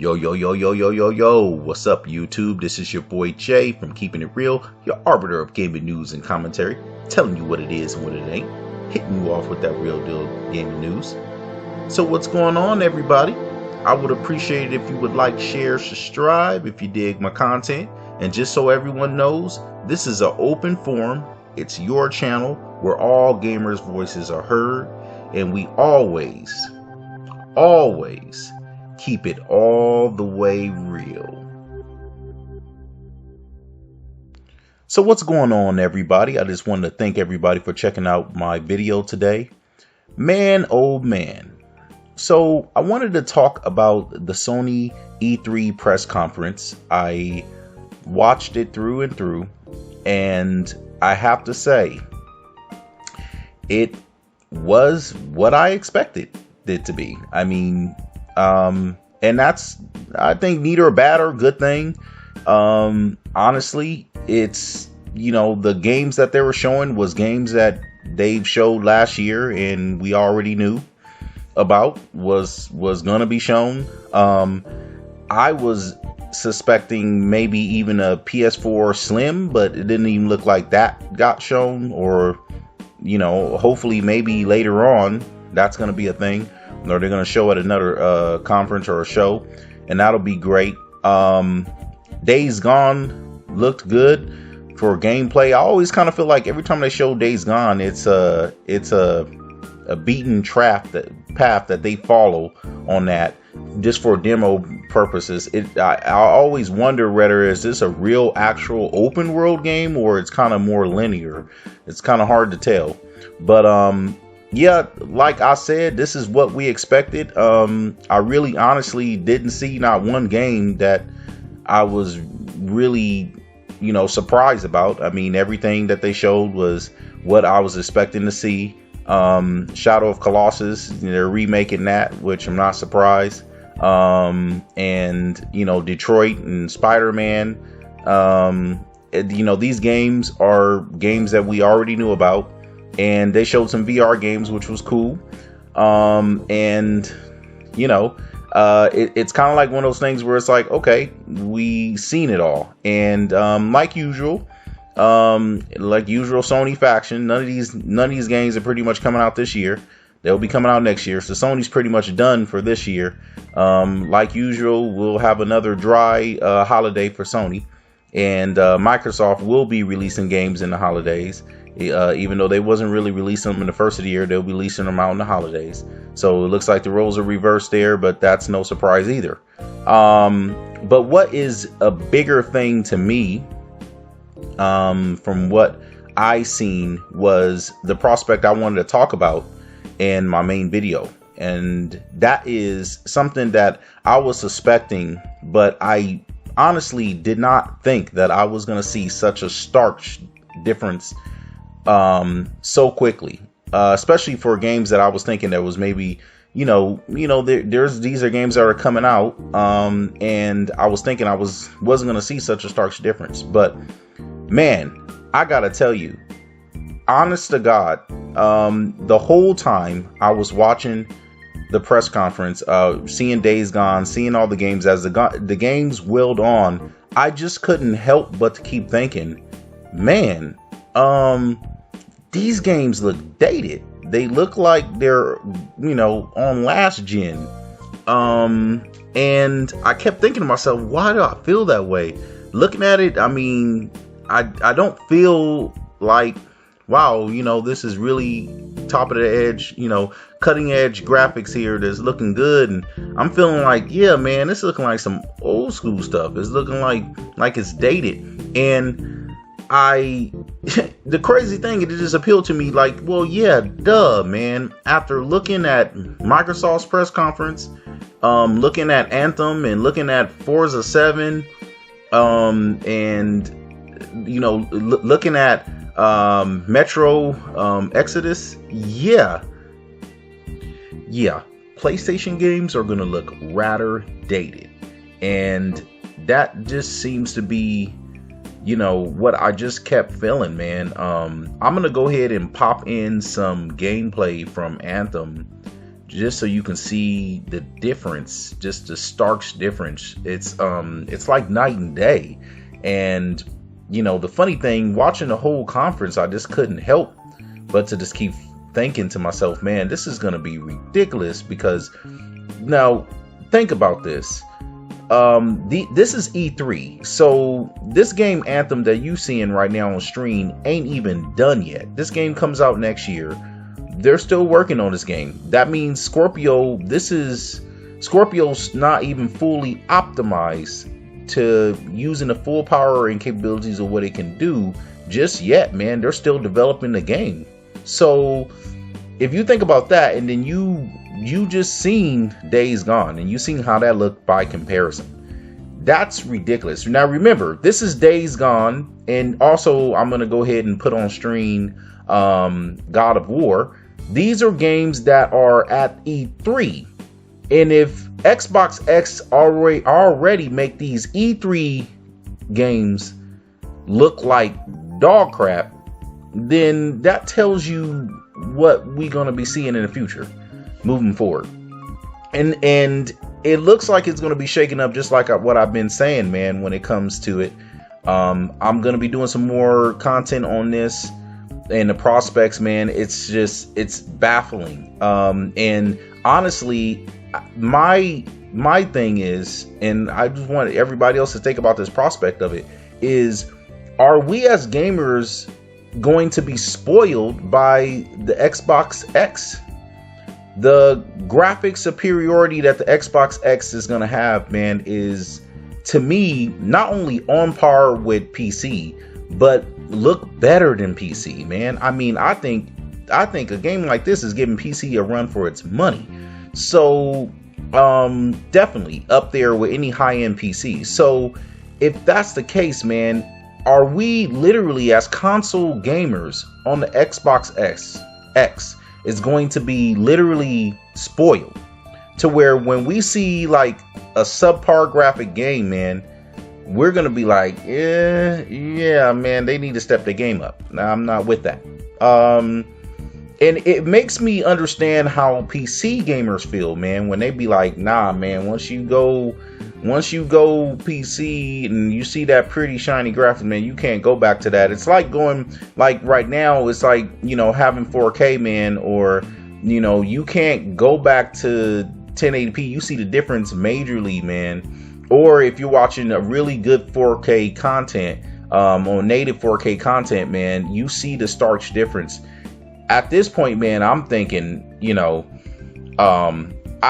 Yo, yo, yo, yo, yo, yo, yo. What's up, YouTube? This is your boy Jay from Keeping It Real, your arbiter of gaming news and commentary, telling you what it is and what it ain't, hitting you off with that real deal gaming news. So what's going on, everybody? I would appreciate it if you would like, share, subscribe if you dig my content. And just so everyone knows, this is an open forum. It's your channel where all gamers' voices are heard, and we always keep it all the way real. So what's going on, everybody? I just wanted to thank everybody for checking out my video today. Man, oh man. So I wanted to talk about the Sony E3 press conference. I watched it through and through, and I have to say, it was what I expected it to be. I mean, and that's, I think, neither a bad or good thing. Honestly, it's, you know, the games that they were showing was games that they've showed last year and we already knew about was gonna be shown. I was suspecting maybe even a PS4 Slim, but it didn't even look like that got shown. Or, you know, hopefully maybe later on that's gonna be a thing, or they're going to show at another conference or a show, and that'll be great. Days Gone looked good for gameplay. I always kind of feel like every time they show Days Gone, it's a beaten path that they follow on that just for demo purposes. I always wonder whether is this a real actual open world game or it's kind of more linear. It's kind of hard to tell, but yeah, like I said, this is what we expected. I really honestly didn't see not one game that I was really, you know, surprised about. I mean, everything that they showed was what I was expecting to see. Shadow of Colossus, they're remaking that, which I'm not surprised. And, you know, Detroit and Spider-Man. You know, these games are games that we already knew about. And they showed some VR games, which was cool. And, you know, it's kind of like one of those things where it's like, okay, we seen it all. And like usual, Sony faction, none of these games are pretty much coming out this year. They'll be coming out next year. So Sony's pretty much done for this year. Like usual, we'll have another dry holiday for Sony. And Microsoft will be releasing games in the holidays. Even though they wasn't really releasing them in the first of the year, they'll be releasing them out in the holidays. So it looks like the roles are reversed there, but that's no surprise either. But what is a bigger thing to me, from what I seen, was the prospect I wanted to talk about in my main video. And that is something that I was suspecting, but I honestly did not think that I was going to see such a stark difference so quickly, especially for games that I was thinking that was maybe, you know, these are games that are coming out, and I was thinking I wasn't going to see such a stark difference. But man, I gotta tell you, honest to God, the whole time I was watching the press conference, seeing Days Gone, seeing all the games as the games willed on, I just couldn't help but to keep thinking, man, these games look dated. They look like they're, you know, on last gen. And I kept thinking to myself, why do I feel that way? Looking at it, I mean, I don't feel like, wow, you know, this is really top of the edge, you know, cutting edge graphics here that's looking good. And I'm feeling like, yeah, man, this is looking like some old school stuff. It's looking like it's dated. And the crazy thing, it just appealed to me like, well, yeah, duh, man. After looking at Microsoft's press conference, looking at Anthem and looking at Forza 7, and, you know, looking at Metro Exodus, yeah, PlayStation games are going to look rather dated. And that just seems to be, you know, what I just kept feeling, man. I'm gonna go ahead and pop in some gameplay from Anthem just so you can see the difference, just the stark difference. It's like night and day. And the funny thing, watching the whole conference, I just couldn't help but to just keep thinking to myself, man, this is going to be ridiculous. Because now think about this. This is E3. So this game Anthem that you seeing right now on screen ain't even done yet. This game comes out next year. They're still working on this game. That means Scorpio's not even fully optimized to using the full power and capabilities of what it can do just yet, man. They're still developing the game. So if you think about that, and then you just seen Days Gone, and you seen how that looked by comparison, that's ridiculous. Now remember, this is Days Gone, and also I'm gonna go ahead and put on screen God of War. These are games that are at E3, and if Xbox X already make these E3 games look like dog crap, then that tells you what we're gonna be seeing in the future, moving forward. And it looks like it's gonna be shaking up, just like what I've been saying, man. When it comes to it, I'm gonna be doing some more content on this and the prospects, man. It's baffling. And honestly, my thing is, and I just want everybody else to think about this prospect of it, is, are we as gamers going to be spoiled by the Xbox X? The graphic superiority that the Xbox X is going to have, man, is, to me, not only on par with PC, but look better than PC, man. I mean, I think a game like this is giving PC a run for its money. So definitely up there with any high-end PC. So if that's the case, man, are we literally, as console gamers on the Xbox X is going to be literally spoiled to where when we see like a subpar graphic game, man, we're gonna be like, yeah, man, they need to step their game up. Now, I'm not with that. And it makes me understand how PC gamers feel, man, when they be like, nah, man, once you go PC and you see that pretty shiny graphic, man, you can't go back to that. It's like going, like right now, it's like, having 4K, man, or, you can't go back to 1080p. You see the difference majorly, man. Or if you're watching a really good 4K content, or native 4K content, man, you see the stark difference. At this point, man, I'm thinking, I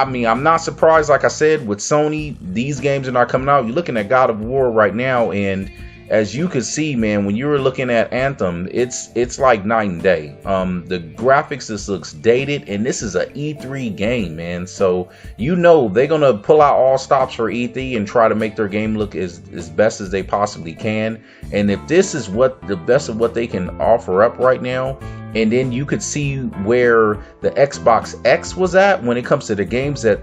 mean, I'm not surprised. Like I said, with Sony, these games are not coming out. You're looking at God of War right now, and as you can see, man, when you were looking at Anthem, it's like night and day. The graphics just looks dated, and this is an E3 game, man. So they're gonna pull out all stops for E3 and try to make their game look as best as they possibly can. And if this is the best of what they can offer up right now, and then you could see where the Xbox X was at when it comes to the games that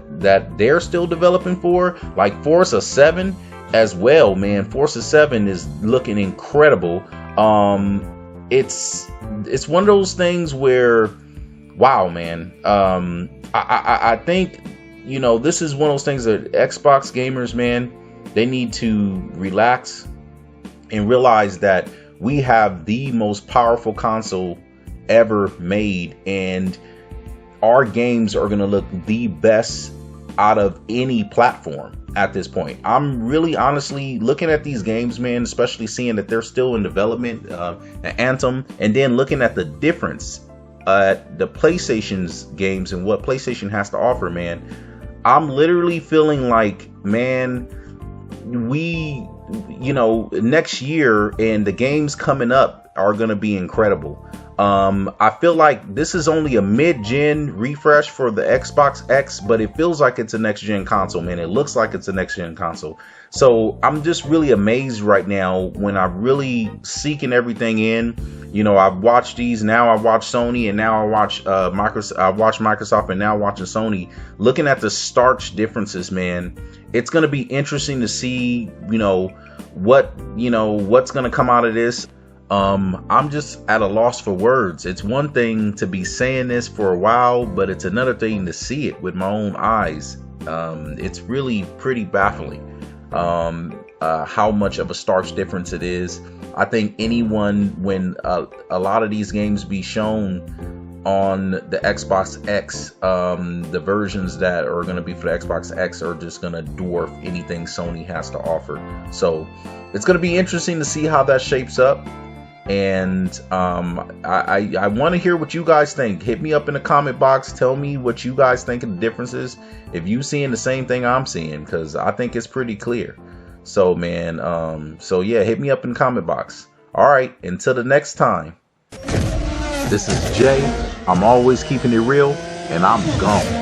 they're still developing for, like Forza 7 as well, man. Forza 7 is looking incredible. It's one of those things where, wow, man. I think, this is one of those things that Xbox gamers, man, they need to relax and realize that we have the most powerful console ever made, and our games are going to look the best out of any platform at this point. I'm really honestly looking at these games, man, especially seeing that they're still in development, Anthem, and then looking at the difference the PlayStation's games and what PlayStation has to offer, man. I'm literally feeling like, man, next year and the games coming up are going to be incredible. I feel like this is only a mid-gen refresh for the Xbox X, but it feels like it's a next-gen console, man. It looks like it's a next-gen console. So I'm just really amazed right now when I'm really seeking everything in. I've watched these, now I watch Sony, and now I watch Microsoft. I watch Microsoft, and now watching Sony. Looking at the stark differences, man, it's going to be interesting to see, what's going to come out of this. I'm just at a loss for words. It's one thing to be saying this for a while, but it's another thing to see it with my own eyes. It's really pretty baffling how much of a stark difference it is. I think when a lot of these games be shown on the Xbox X, the versions that are going to be for the Xbox X are just going to dwarf anything Sony has to offer. So it's going to be interesting to see how that shapes up. And I want to hear what you guys think. Hit me up in the comment box. Tell me what you guys think of the differences. If you seeing the same thing I'm seeing, because I think it's pretty clear. So man, so yeah, hit me up in the comment box. All right, until the next time. This is Jay. I'm always keeping it real, and I'm gone.